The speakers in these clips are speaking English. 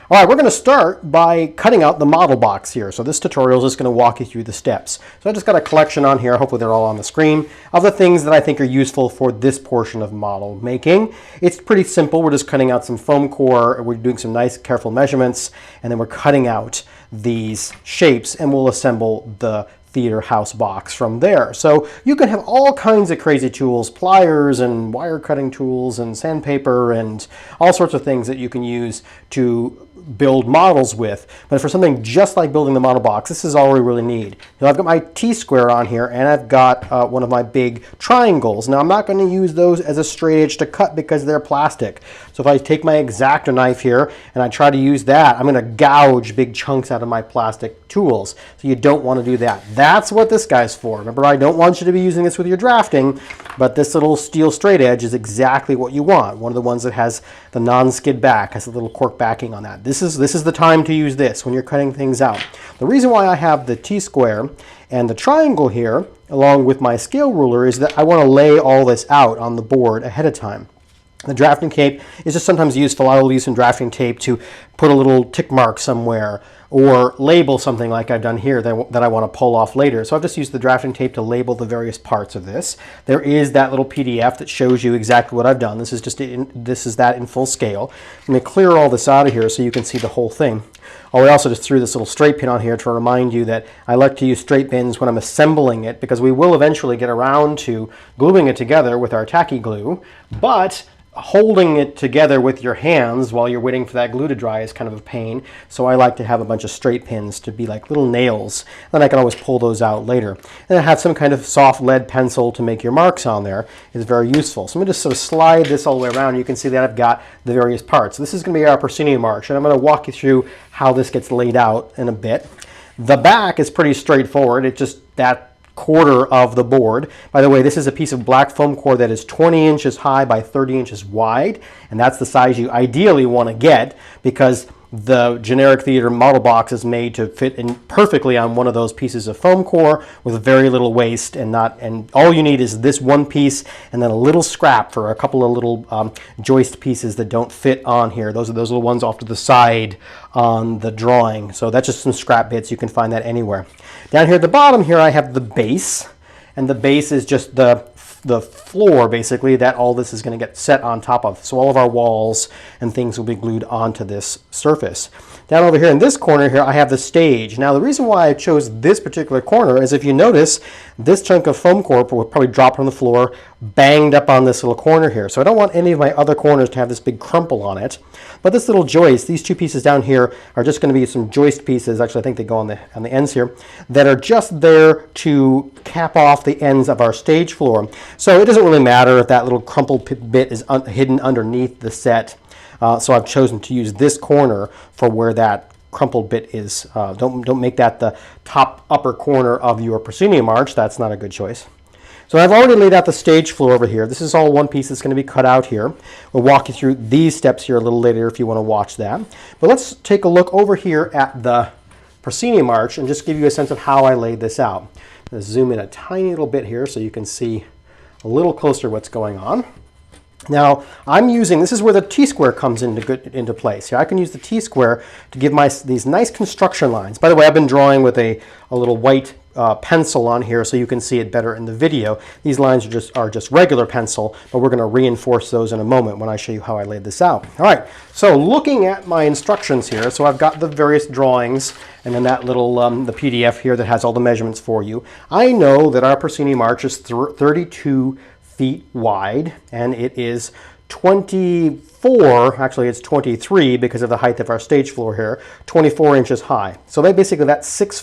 All right, we're going to start by cutting out the model box here. So this tutorial is just going to walk you through the steps. So I just got a collection on here, hopefully they're all on the screen, of the things that I think are useful for this portion of model making. It's pretty simple. We're just cutting out some foam core, we're doing some nice careful measurements, and then we're cutting out these shapes, and we'll assemble the theater house box from there. So you can have all kinds of crazy tools, pliers and wire cutting tools and sandpaper and all sorts of things that you can use to build models with. But for something just like building the model box, this is all we really need. Now I've got my T-square on here, and I've got one of my big triangles. Now I'm not going to use those as a straight edge to cut because they're plastic. So if I take my X-Acto knife here and I try to use that, I'm going to gouge big chunks out of my plastic tools. So you don't want to do that. That's what this guy's for. Remember, I don't want you to be using this with your drafting, but this little steel straight edge is exactly what you want. One of the ones that has the non-skid back, has a little cork backing on that. This is the time to use this when you're cutting things out. The reason why I have the T-square and the triangle here, along with my scale ruler, is that I want to lay all this out on the board ahead of time. The drafting tape is just sometimes useful. I will use some drafting tape to put a little tick mark somewhere or label something like I've done here that I want to pull off later. So I've just used the drafting tape to label the various parts of this. There is that little PDF that shows you exactly what I've done. This is that in full scale. I'm going to clear all this out of here so you can see the whole thing. Oh, I also just threw this little straight pin on here to remind you that I like to use straight pins when I'm assembling it, because we will eventually get around to gluing it together with our tacky glue, but holding it together with your hands while you're waiting for that glue to dry is kind of a pain. So I like to have a bunch of straight pins to be like little nails. Then I can always pull those out later. And I have some kind of soft lead pencil to make your marks on there. It's very useful. So I'm going to just sort of slide this all the way around. You can see that I've got the various parts. So this is going to be our proscenium arch, and I'm going to walk you through how this gets laid out in a bit. The back is pretty straightforward. It's just that quarter of the board. By the way, this is a piece of black foam core that is 20 inches high by 30 inches wide, and that's the size you ideally want to get, because the generic theater model box is made to fit in perfectly on one of those pieces of foam core with very little waste, and all you need is this one piece and then a little scrap for a couple of little joist pieces that don't fit on here. Those are those little ones off to the side on the drawing. So that's just some scrap bits. You can find that anywhere. Down here at the bottom here I have the base, and the base is just the floor basically that all this is going to get set on top of. So all of our walls and things will be glued onto this surface. Down over here in this corner here I have the stage. Now the reason why I chose this particular corner is, if you notice, this chunk of foam core will probably drop from the floor, banged up on this little corner here. So I don't want any of my other corners to have this big crumple on it. But this little joist, these two pieces down here, are just going to be some joist pieces. Actually, I think they go on the ends here, that are just there to cap off the ends of our stage floor. So it doesn't really matter if that little crumpled bit is hidden underneath the set. So I've chosen to use this corner for where that crumpled bit is. Don't make that the top upper corner of your proscenium arch. That's not a good choice. So I've already laid out the stage floor over here. This is all one piece that's going to be cut out here. We'll walk you through these steps here a little later if you want to watch that. But let's take a look over here at the proscenium arch and just give you a sense of how I laid this out. I'm going to zoom in a tiny little bit here so you can see a little closer what's going on. Now I'm using, this is where the T-square comes into place. Here I can use the T-square to give these nice construction lines. By the way, I've been drawing with a little white pencil on here so you can see it better in the video. These lines are just regular pencil, but we're going to reinforce those in a moment when I show you how I laid this out. All right, so looking at my instructions here, so I've got the various drawings and then that little the PDF here that has all the measurements for you. I know that our proscenium arch is 32 feet wide, and it is 24, actually it's 23 because of the height of our stage floor here, 24 inches high. So basically that's 6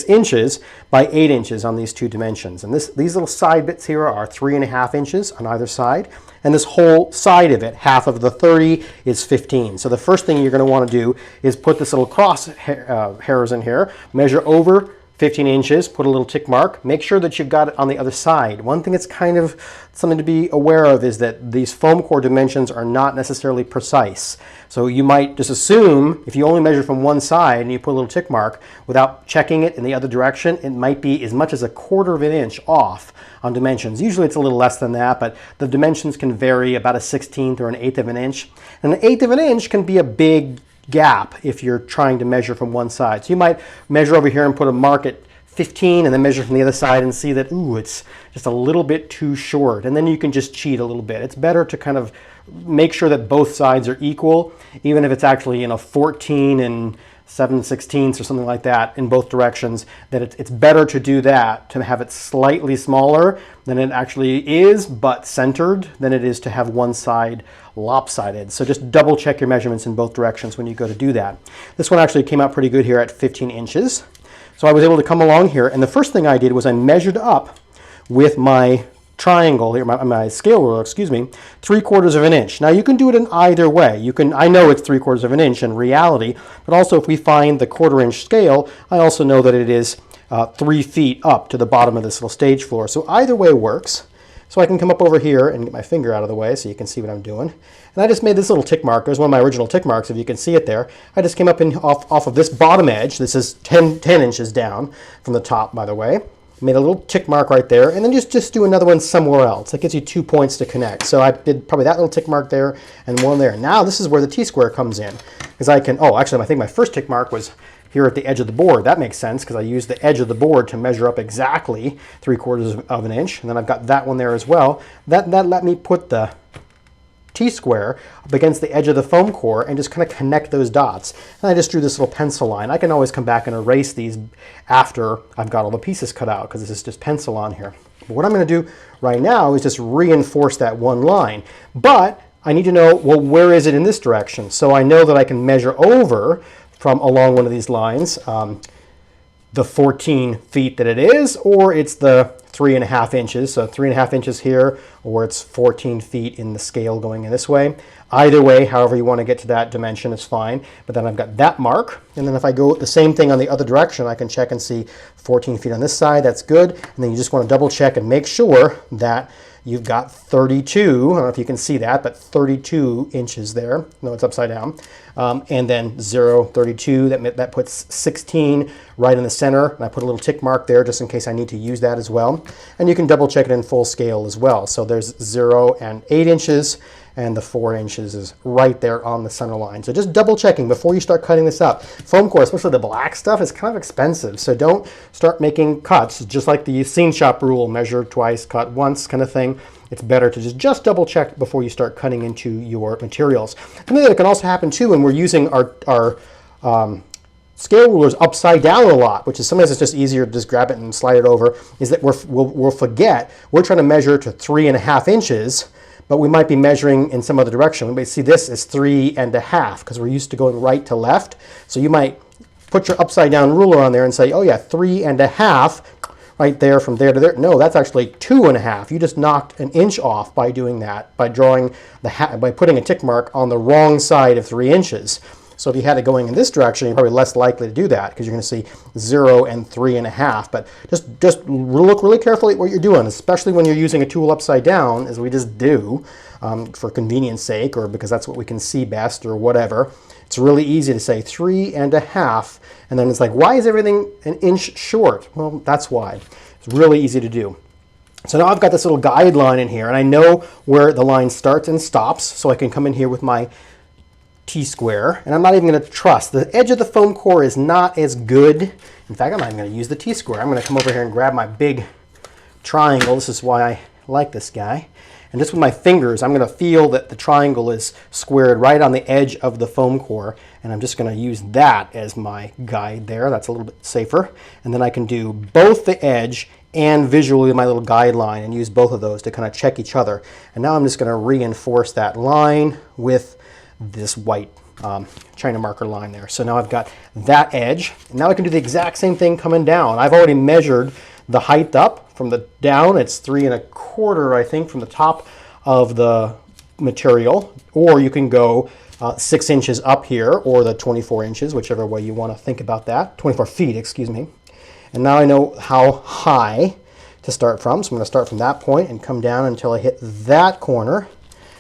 inches by 8 inches on these two dimensions. And these little side bits here are 3.5 inches on either side. And this whole side of it, half of the 30, is 15. So the first thing you're going to want to do is put this little cross hairs in here, measure over 15 inches, put a little tick mark, make sure that you've got it on the other side. One thing that's kind of something to be aware of is that these foam core dimensions are not necessarily precise. So you might just assume if you only measure from one side and you put a little tick mark without checking it in the other direction, it might be as much as 1/4 of an inch off on dimensions. Usually it's a little less than that, but the dimensions can vary about a 1/16 or an 1/8 of an inch. And an 1/8 of an inch can be a big gap if you're trying to measure from one side. So you might measure over here and put a mark at 15 and then measure from the other side and see that, ooh, it's just a little bit too short. And then you can just cheat a little bit. It's better to kind of make sure that both sides are equal, even if it's actually, 14 and 7/16 or something like that in both directions, that it's better to do that, to have it slightly smaller than it actually is, but centered, than it is to have one side lopsided. So just double check your measurements in both directions when you go to do that. This one actually came out pretty good here at 15 inches. So I was able to come along here, and the first thing I did was I measured up with my triangle here, my scale ruler, excuse me, 3/4 of an inch. Now you can do it in either way. I know it's 3/4 of an inch in reality, but also if we find the 1/4 inch scale, I also know that it is 3 feet up to the bottom of this little stage floor. So either way works. So I can come up over here and get my finger out of the way so you can see what I'm doing. And I just made this little tick mark. There's one of my original tick marks, if you can see it there. I just came up off of this bottom edge. This is 10 inches down from the top, by the way. Made a little tick mark right there, and then just do another one somewhere else. That gives you 2 points to connect. So I did probably that little tick mark there and one there. Now this is where the T-square comes in, because I can, actually I think my first tick mark was here at the edge of the board. That makes sense because I used the edge of the board to measure up exactly 3/4 of an inch, and then I've got that one there as well. That let me put the T-square up against the edge of the foam core and just kind of connect those dots. And I just drew this little pencil line. I can always come back and erase these after I've got all the pieces cut out, because this is just pencil on here. But what I'm going to do right now is just reinforce that one line. But I need to know, well, where is it in this direction? So I know that I can measure over from along one of these lines, the 14 feet that it is, or it's the 3.5 inches. So 3.5 inches here, or it's 14 feet in the scale going in this way. Either way, however you want to get to that dimension is fine. But then I've got that mark. And then if I go the same thing on the other direction, I can check and see 14 feet on this side. That's good. And then you just want to double check and make sure that you've got 32, I don't know if you can see that, but 32 inches there. No, it's upside down. And then 0, 32, that puts 16 right in the center. And I put a little tick mark there just in case I need to use that as well. And you can double check it in full scale as well. So there's 0 and 8 inches, and the 4 inches is right there on the center line. So just double checking before you start cutting this up. Foam core, especially the black stuff, is kind of expensive. So don't start making cuts, just like the scene shop rule, measure twice, cut once kind of thing. It's better to just double check before you start cutting into your materials. Something that can also happen too when we're using our scale rulers upside down a lot, which is sometimes it's just easier to just grab it and slide it over, is that we'll forget we're trying to measure to 3.5 inches, but we might be measuring in some other direction. We might see this as 3.5 because we're used to going right to left. So you might put your upside down ruler on there and say, oh yeah, 3.5 right there from there to there. No, that's actually 2.5. You just knocked an inch off by doing that, by drawing by putting a tick mark on the wrong side of 3 inches. So if you had it going in this direction, you're probably less likely to do that because you're going to see 0 and 3.5. But just look really carefully at what you're doing, especially when you're using a tool upside down, as we just do, for convenience sake, or because that's what we can see best, or whatever. It's really easy to say 3.5, and then it's like, why is everything an inch short? Well, that's why. It's really easy to do. So now I've got this little guideline in here, and I know where the line starts and stops, so I can come in here with my T-square, and I'm not even going to trust. The edge of the foam core is not as good. In fact, I'm not even going to use the T-square. I'm going to come over here and grab my big triangle. This is why I like this guy. And just with my fingers, I'm going to feel that the triangle is squared right on the edge of the foam core, and I'm just going to use that as my guide there. That's a little bit safer. And then I can do both the edge and visually my little guideline and use both of those to kind of check each other. And now I'm just going to reinforce that line with this white China marker line there. So now I've got that edge. And now I can do the exact same thing coming down. I've already measured the height up from the down. It's 3.25, I think, from the top of the material. Or you can go 6 inches up here, or the 24 inches, whichever way you want to think about that. 24 feet, excuse me. And now I know how high to start from. So I'm going to start from that point and come down until I hit that corner.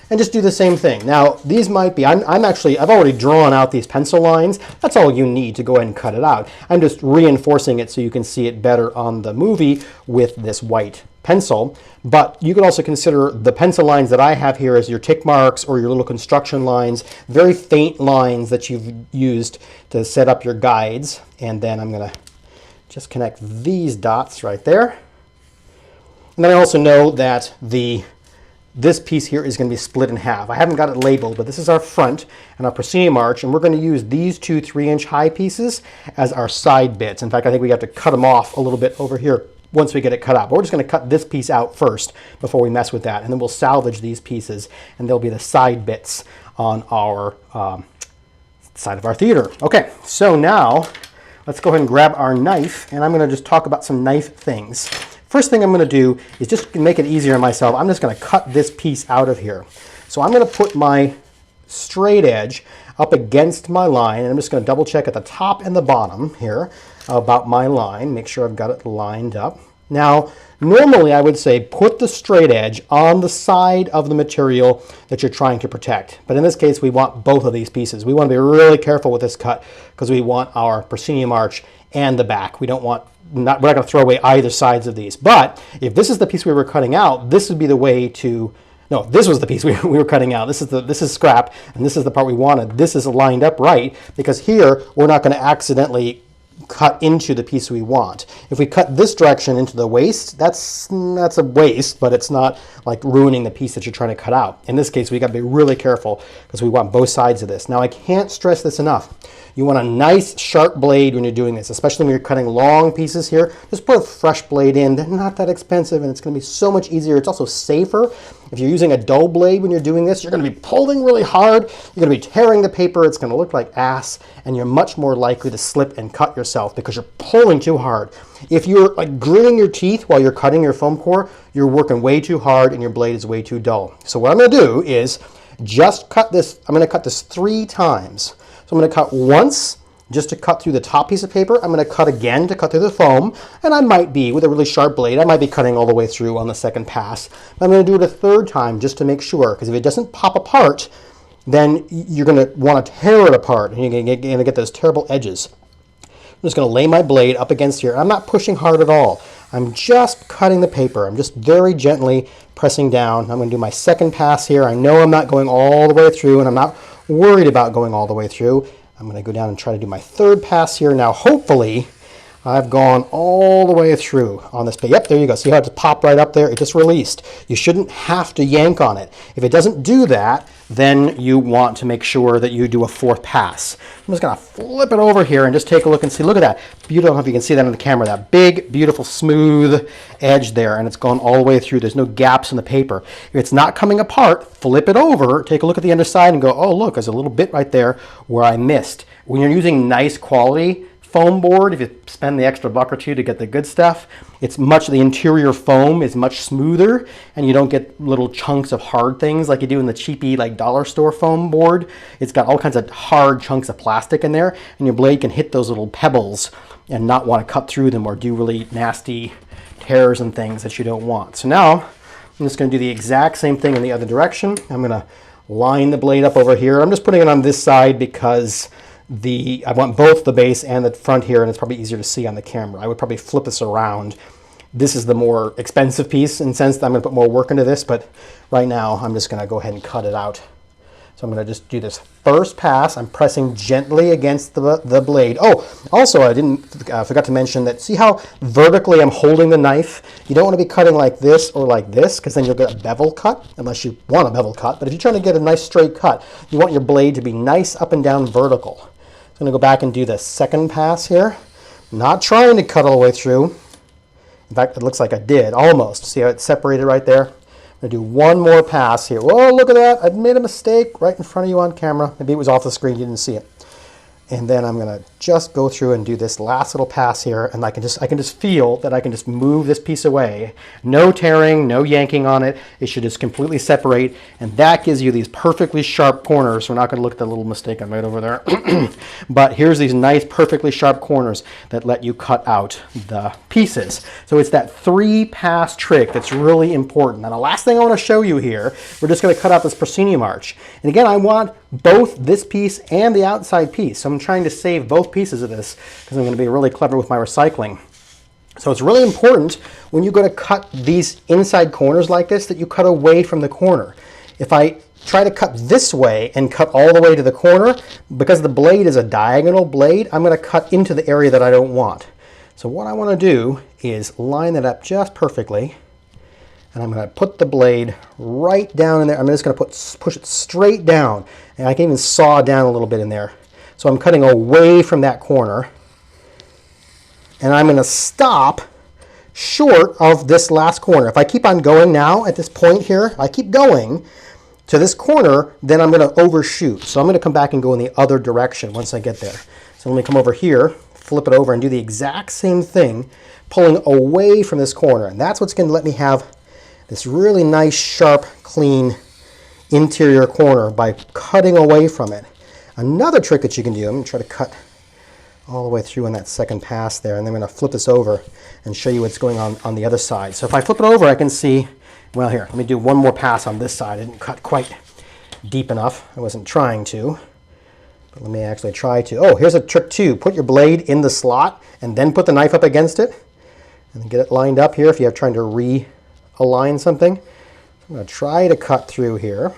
And just do the same thing. Now, these might be, I've already drawn out these pencil lines. That's all you need to go ahead and cut it out. I'm just reinforcing it so you can see it better on the movie with this white pencil, but you could also consider the pencil lines that I have here as your tick marks or your little construction lines, very faint lines that you've used to set up your guides. And then I'm going to just connect these dots right there. And then I also know that this piece here is going to be split in half. I haven't got it labeled, but this is our front and our proscenium arch, and we're going to use these two 3-inch high pieces as our side bits. In fact, I think we have to cut them off a little bit over here once we get it cut out. But we're just going to cut this piece out first before we mess with that, and then we'll salvage these pieces, and they'll be the side bits on our side of our theater. Okay, so now let's go ahead and grab our knife, and I'm going to just talk about some knife things. First thing I'm going to do is just to make it easier on myself, I'm just going to cut this piece out of here. So I'm going to put my straight edge up against my line, and I'm just going to double check at the top and the bottom here about my line, make sure I've got it lined up. Now, normally I would say put the straight edge on the side of the material that you're trying to protect. But in this case, we want both of these pieces. We want to be really careful with this cut because we want our proscenium arch and the back. We're not going to throw away either sides of these. But if this is the piece we were cutting out, this would be the way to, no, this was the piece we were cutting out. This is scrap, and this is the part we wanted. This is lined up right, because here we're not going to accidentally cut into the piece we want. If we cut this direction into the waist, that's a waste, but it's not like ruining the piece that you're trying to cut out. In this case, we got to be really careful because we want both sides of this. Now, I can't stress this enough. You want a nice sharp blade when you're doing this, especially when you're cutting long pieces here. Just put a fresh blade in. They're not that expensive, and it's going to be so much easier. It's also safer. If you're using a dull blade when you're doing this, you're going to be pulling really hard. You're going to be tearing the paper. It's going to look like ass, and you're much more likely to slip and cut yourself because you're pulling too hard. If you're like gritting your teeth while you're cutting your foam core, you're working way too hard and your blade is way too dull. So what I'm going to do is just cut this. I'm going to cut this 3 times. So I'm going to cut once just to cut through the top piece of paper. I'm going to cut again to cut through the foam. And I might be, with a really sharp blade, I might be cutting all the way through on the second pass. But I'm going to do it a 3rd time just to make sure, because if it doesn't pop apart, then you're going to want to tear it apart, and you're going to get those terrible edges. I'm just going to lay my blade up against here. I'm not pushing hard at all. I'm just cutting the paper. I'm just very gently pressing down. I'm going to do my second pass here. I know I'm not going all the way through, and I'm not worried about going all the way through. I'm going to go down and try to do my 3rd pass here. Now, hopefully, I've gone all the way through on this page. Yep, there you go. See how it just popped right up there? It just released. You shouldn't have to yank on it. If it doesn't do that, then you want to make sure that you do a 4th pass. I'm just going to flip it over here and just take a look and see. Look at that. Beautiful. I don't know if you can see that on the camera. That big, beautiful, smooth edge there, and it's gone all the way through. There's no gaps in the paper. If it's not coming apart, flip it over, take a look at the underside and go, oh, look, there's a little bit right there where I missed. When you're using nice quality foam board, if you spend the extra $1 or $2 to get the good stuff, the interior foam is much smoother, and you don't get little chunks of hard things like you do in the cheapy like dollar store foam board. It's got all kinds of hard chunks of plastic in there, and your blade can hit those little pebbles and not want to cut through them or do really nasty tears and things that you don't want. So now I'm just going to do the exact same thing in the other direction. I'm going to line the blade up over here. I'm just putting it on this side because I want both the base and the front here, and it's probably easier to see on the camera. I would probably flip this around. This is the more expensive piece in the sense that I'm going to put more work into this, but right now I'm just going to go ahead and cut it out. So I'm going to just do this first pass. I'm pressing gently against the blade. Oh, also I forgot to mention that, see how vertically I'm holding the knife? You don't want to be cutting like this or like this, because then you'll get a bevel cut, unless you want a bevel cut. But if you're trying to get a nice straight cut, you want your blade to be nice up and down vertical. So I'm going to go back and do the 2nd pass here. Not trying to cut all the way through. In fact, it looks like I did, almost. See how it's separated right there? I'm going to do one more pass here. Whoa, look at that. I made a mistake right in front of you on camera. Maybe it was off the screen, you didn't see it. And then I'm going to just go through and do this last little pass here, and I can just feel that I can just move this piece away. No tearing, no yanking on it. It should just completely separate, and that gives you these perfectly sharp corners. We're not going to look at the little mistake I made over there. But here's these nice, perfectly sharp corners that let you cut out the pieces. So it's that 3-pass trick that's really important. Now the last thing I want to show you here, we're just going to cut out this proscenium arch. And again, I want both this piece and the outside piece. So I'm trying to save both pieces of this because I'm going to be really clever with my recycling. So it's really important when you go to cut these inside corners like this that you cut away from the corner. If I try to cut this way and cut all the way to the corner, because the blade is a diagonal blade, I'm going to cut into the area that I don't want. So what I want to do is line that up just perfectly, and I'm going to put the blade right down in there. I'm just going to push it straight down, and I can even saw down a little bit in there. So I'm cutting away from that corner. And I'm going to stop short of this last corner. If I keep on going now at this point here, I keep going to this corner, then I'm going to overshoot. So I'm going to come back and go in the other direction once I get there. So let me come over here, flip it over, and do the exact same thing, pulling away from this corner. And that's what's going to let me have this really nice, sharp, clean interior corner by cutting away from it. Another trick that you can do, I'm going to try to cut all the way through on that second pass there, and then I'm going to flip this over and show you what's going on the other side. So if I flip it over, I can see, well, here, let me do one more pass on this side. I didn't cut quite deep enough. I wasn't trying to, but let me actually try to. Oh, here's a trick too. Put your blade in the slot and then put the knife up against it and then get it lined up here if you're trying to realign something. I'm going to try to cut through here.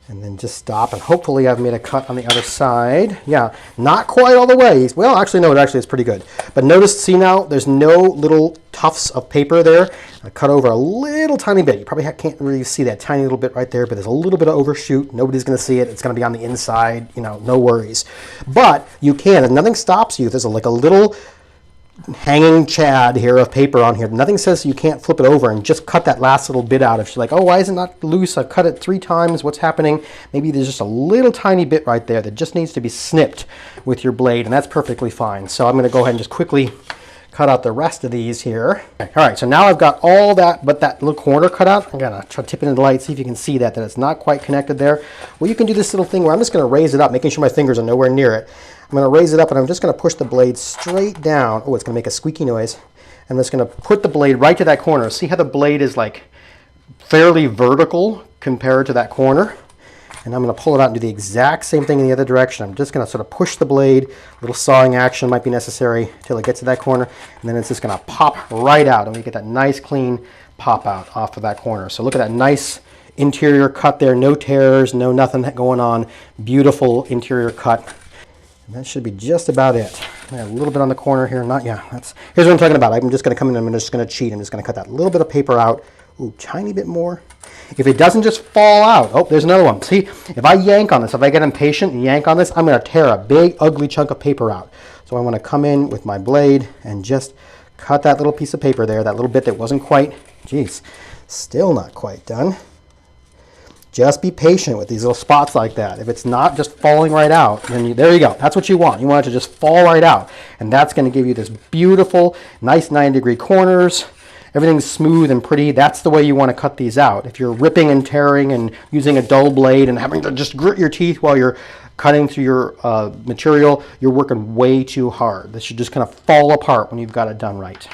And then just stop, and hopefully I've made a cut on the other side. Yeah, not quite all the way. Well, actually, no, it's pretty good. But notice, see now, there's no little tufts of paper there. I cut over a little tiny bit. You probably can't really see that tiny little bit right there, but there's a little bit of overshoot. Nobody's going to see it. It's going to be on the inside, you know, no worries. But you can, and nothing stops you. There's like a little hanging chad here of paper on here. Nothing says you can't flip it over and just cut that last little bit out. If you're like, oh, why is it not loose? I've cut it 3 times. What's happening? Maybe there's just a little tiny bit right there that just needs to be snipped with your blade, and that's perfectly fine. So I'm going to go ahead and just quickly cut out the rest of these here. Okay. All right, so now I've got all that but that little corner cut out. I'm going to try to tip it into the light, see if you can see that it's not quite connected there. Well, you can do this little thing where I'm just going to raise it up, making sure my fingers are nowhere near it. I'm going to raise it up, and I'm just going to push the blade straight down. Oh, it's going to make a squeaky noise. I'm just going to put the blade right to that corner. See how the blade is like fairly vertical compared to that corner? And I'm going to pull it out and do the exact same thing in the other direction. I'm just going to sort of push the blade. A little sawing action might be necessary until it gets to that corner. And then it's just going to pop right out. And we get that nice, clean pop out off of that corner. So look at that nice interior cut there. No tears, no nothing going on. Beautiful interior cut. And that should be just about it. I have a little bit on the corner here. Here's what I'm talking about. I'm just going to come in and I'm just going to cheat. I'm just going to cut that little bit of paper out. Ooh, tiny bit more. If it doesn't just fall out, oh, there's another one. See, if I yank on this, if I get impatient and yank on this, I'm going to tear a big, ugly chunk of paper out. So I want to come in with my blade and just cut that little piece of paper there, that little bit that wasn't quite, geez, still not quite done. Just be patient with these little spots like that. If it's not just falling right out, then there you go. That's what you want. You want it to just fall right out. And that's going to give you this beautiful, nice 90-degree corners. Everything's smooth and pretty. That's the way you want to cut these out. If you're ripping and tearing and using a dull blade and having to just grit your teeth while you're cutting through your material, you're working way too hard. This should just kind of fall apart when you've got it done right.